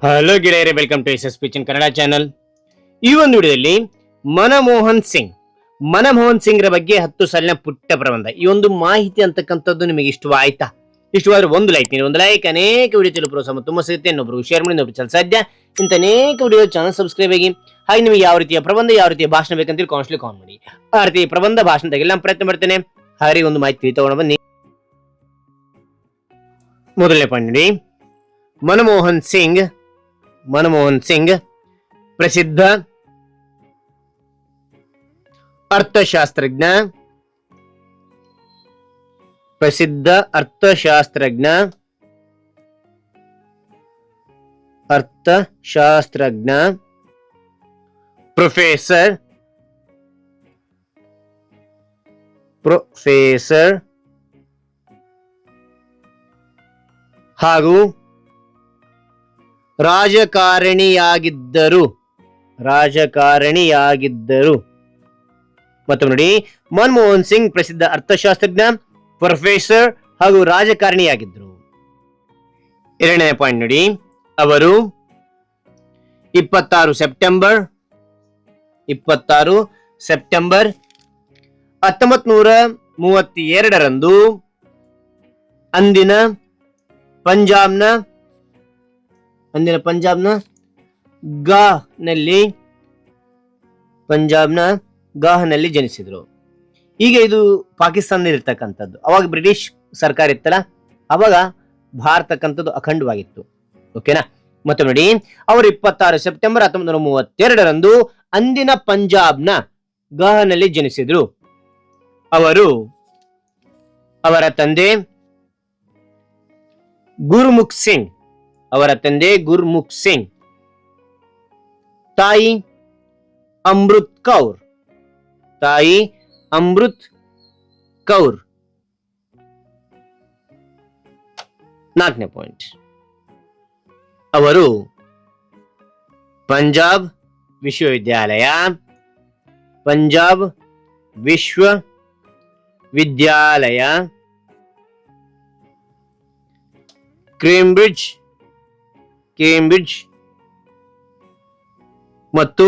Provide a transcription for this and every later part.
Hello ಗೆಳೆಯರೇ, welcome to ಎಸ್ ಪಿಚನ್ ಕನ್ನಡ ಚಾನಲ್. ಈ ಒಂದು ವಿಡಿಯೋದಲ್ಲಿ ಮನಮೋಹನ್ ಸಿಂಗ್ ರ ಬಗ್ಗೆ 10 ಸಾಲಿನ ಪುಟ್ಟ ಪ್ರಬಂಧ. ಈ ಒಂದು ಮಾಹಿತಿ ಅಂತಕ್ಕಂಥದ್ದು ನಿಮಗೆ ಇಷ್ಟವಾಯ್ತಾ? ಇಷ್ಟವಾದ್ರೆ ಒಂದು ಲೈಕ್ ನೀಡಿ. ಒಂದು ಲೈಕ್ ಅನೇಕ ವಿಡಿಯೋ ತಲುಪುವ ಸಮ ತುಂಬ ಸಿಗುತ್ತೆ. ಇನ್ನೊಬ್ರು ಶೇರ್ ಮಾಡಿ, ಇನ್ನೊಬ್ರು ಚಾನಲ್ ಸಾಧ್ಯ ಇಂತ ಅನೇಕ ವಿಡಿಯೋ ಚಾನಲ್ ಸಬ್ಸ್ಕ್ರೈಬ್ ಆಗಿ. ಹಾಗೆ ನಿಮಗೆ ಯಾವ ರೀತಿಯ ಪ್ರಬಂಧ, ಯಾವ ರೀತಿಯ ಭಾಷಣ ಬೇಕಂತ ಕಾನ್ಸ್ಟ್ಲಿ ಕಾಲ್ ಮಾಡಿ. ಆ ರೀತಿ ಪ್ರಬಂಧ ಭಾಷಣ ತೆಗೆಲ್ಲ ಪ್ರಯತ್ನ ಮಾಡ್ತೇನೆ. ಹಾಗೆ ಒಂದು ಮಾಹಿತಿ ತಗೊಂಡು ಬನ್ನಿ. ಮೊದಲನೇ ಪಾಯಿಂಟ್ ನೋಡಿ, ಮನಮೋಹನ್ ಸಿಂಗ್ ಪ್ರಸಿದ್ಧ ಅರ್ಥಶಾಸ್ತ್ರಜ್ಞ, ಪ್ರೊಫೆಸರ್ ಹಾಗೂ ರಾಜಕಾರಣಿಯಾಗಿದ್ದರು. ಮತ್ತೆ ನೋಡಿ, ಮನಮೋಹನ್ ಸಿಂಗ್ ಪ್ರಸಿದ್ಧ ಅರ್ಥಶಾಸ್ತ್ರಜ್ಞ, ಪ್ರೊಫೆಸರ್ ಹಾಗೂ ರಾಜಕಾರಣಿಯಾಗಿದ್ದರು. ಎರಡನೇ ಪಾಯಿಂಟ್ ನೋಡಿ, ಅವರು 26 ಸೆಪ್ಟೆಂಬರ್ 1932ರಂದು ಅಂದಿನ ಪಂಜಾಬ್ನ ಗಾಹ್ನಲ್ಲಿ ಜನಿಸಿದ್ರು. ಈಗ ಇದು ಪಾಕಿಸ್ತಾನದಲ್ಲಿ ಇರ್ತಕ್ಕಂಥದ್ದು. ಅವಾಗ ಬ್ರಿಟಿಷ್ ಸರ್ಕಾರ ಇತ್ತಲ್ಲ, ಅವಾಗ ಭಾರತಕ್ಕಂಥದ್ದು ಅಖಂಡವಾಗಿತ್ತು. ಓಕೆನಾ? ಮತ್ತೆ ನೋಡಿ, ಅವರು 26 ಸೆಪ್ಟೆಂಬರ್ 1932ರಂದು ಅಂದಿನ ಪಂಜಾಬ್ನ ಗಾಹ್ನಲ್ಲಿ ಜನಿಸಿದ್ರು. ಅವರ ತಂದೆ ಗುರ್ಮುಖ್ ಸಿಂಗ್, ತಾಯಿ ಅಮೃತ್ ಕೌರ್. ನಾಲ್ಕನೇ ಪಾಯಿಂಟ್, ಅವರು ಪಂಜಾಬ್ ವಿಶ್ವವಿದ್ಯಾಲಯ ಕೇಂಬ್ರಿಡ್ಜ್ ಮತ್ತು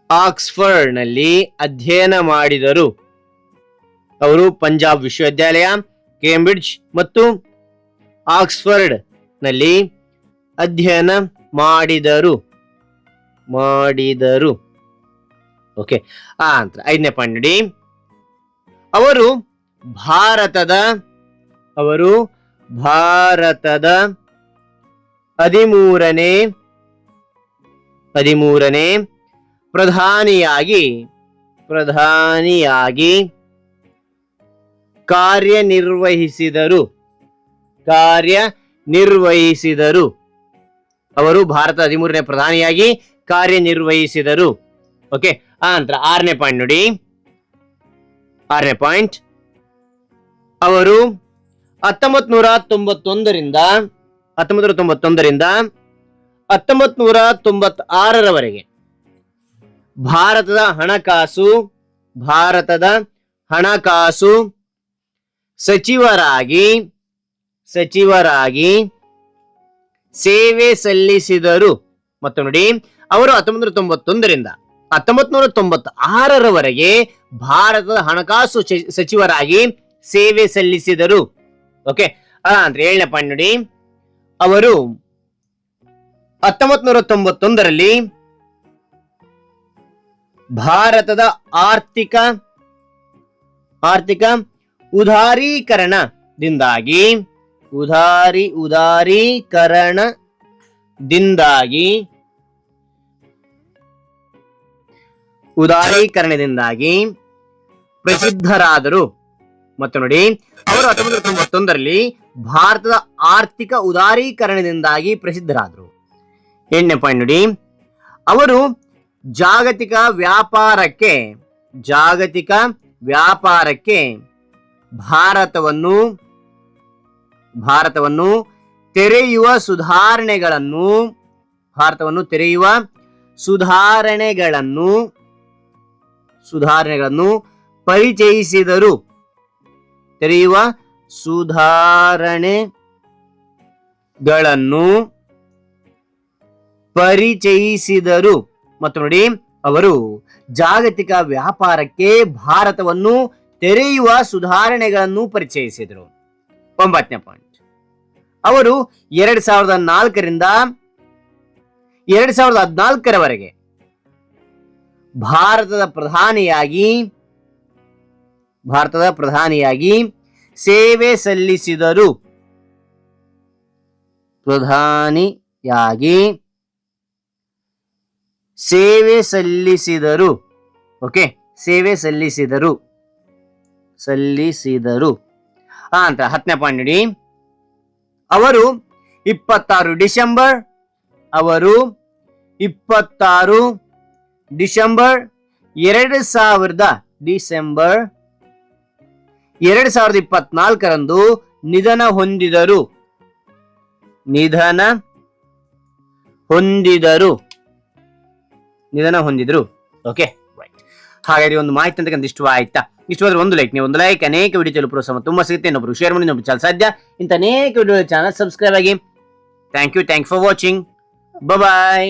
ಆಕ್ಸ್ಫರ್ಡ್ ನಲ್ಲಿ ಅಧ್ಯಯನ ಮಾಡಿದರು. ಅವರು ಪಂಜಾಬ್ ವಿಶ್ವವಿದ್ಯಾಲಯ, ಕೇಂಬ್ರಿಡ್ಜ್ ಮತ್ತು ಆಕ್ಸ್ಫರ್ಡ್ ನಲ್ಲಿ ಅಧ್ಯಯನ ಮಾಡಿದರು. ಓಕೆ. ನಂತರ 5ನೇ ಪಾಯಿಂಟ್ ನೋಡಿ, ಅವರು ಭಾರತದ 13ನೇ ಪ್ರಧಾನಿಯಾಗಿ ಕಾರ್ಯನಿರ್ವಹಿಸಿದರು. ಅವರು ಭಾರತದ 13ನೇ ಪ್ರಧಾನಿಯಾಗಿ ಕಾರ್ಯನಿರ್ವಹಿಸಿದರು. ಓಕೆ. ನಂತರ 6ನೇ ಪಾಯಿಂಟ್ ನೋಡಿ, ಅವರು 1991ರಿಂದ 1996ರವರೆಗೆ ಭಾರತದ ಹಣಕಾಸು ಸಚಿವರಾಗಿ ಸೇವೆ ಸಲ್ಲಿಸಿದರು. ಮತ್ತು ನೋಡಿ, ಅವರು 1991ರಿಂದ 1996ರವರೆಗೆ ಭಾರತದ ಹಣಕಾಸು ಸಚಿವರಾಗಿ ಸೇವೆ ಸಲ್ಲಿಸಿದರು. ಓಕೆ. ಅಂದ್ರೆ 7ನೇ ಪಾಯಿಂಟ್ ನೋಡಿ, ಅವರು 1991ರಲ್ಲಿ ಭಾರತದ ಆರ್ಥಿಕ ಉದಾರೀಕರಣದಿಂದಾಗಿ ಪ್ರಸಿದ್ಧರಾದರು. ಮತ್ತು ನೋಡಿ, ಅವರು 1991ರಲ್ಲಿ ಭಾರತದ ಆರ್ಥಿಕ ಉದಾರೀಕರಣದಿಂದಾಗಿ ಪ್ರಸಿದ್ಧರಾದರು. 8ನೇ ಪಾಯಿಂಟ್ ನೋಡಿ, ಅವರು ಜಾಗತಿಕ ವ್ಯಾಪಾರಕ್ಕೆ ಭಾರತವನ್ನು ತೆರೆಯುವ ಸುಧಾರಣೆಗಳನ್ನು ಪರಿಚಯಿಸಿದರು. ಗಳನ್ನು ಪರಿಚಯಿಸಿದರು. ಮತ್ತು ನೋಡಿ, ಅವರು ಜಾಗತಿಕ ವ್ಯಾಪಾರಕ್ಕೆ ಭಾರತವನ್ನು ತೆರೆಯುವ ಸುಧಾರಣೆಗಳನ್ನು ಪರಿಚಯಿಸಿದರು. 9ನೇ ಪಾಯಿಂಟ್, ಅವರು 2004ರಿಂದ 2014ರವರೆಗೆ ಭಾರತದ ಪ್ರಧಾನಿಯಾಗಿ ಸೇವೆ ಸಲ್ಲಿಸಿದರು. ಓಕೆ, ಸೇವೆ ಸಲ್ಲಿಸಿದರು ಅಂತ 10ನೇ ಪಾಯಿಂಟ್ ನೋಡಿ, ಅವರು 26 ಡಿಸೆಂಬರ್ 2024ರಂದು ನಿಧನ ಹೊಂದಿದರು. Okay, right. ಹಾಗಾದ್ರೆ ಒಂದು ಮಾಹಿತಿ ಅಂತಕ್ಕಂಥ ಇಷ್ಟವಾಯ್ತಾ? ಇಷ್ಟವಾದ್ರೆ ಒಂದು ಲೈಕ್, ನೀವು ಒಂದು ಲೈಕ್ ಅನೇಕ ವಿಡಿಯೋ ತಲುಪಲು ಪ್ರೋತ್ಸಾಹ ತುಂಬಾ ಸಿಗುತ್ತೆ. ಇನ್ನೊಬ್ರು ಶೇರ್ ಮಾಡಿ, ಇನ್ನೊಬ್ರು ಚಾನಲ್ ಸಾಧ್ಯ ಇಂಥ ಅನೇಕ ವಿಡಿಯೋ ಚಾನಲ್ ಸಬ್ಸ್ಕ್ರೈಬ್ ಆಗಿ. Thank you for watching. Bye.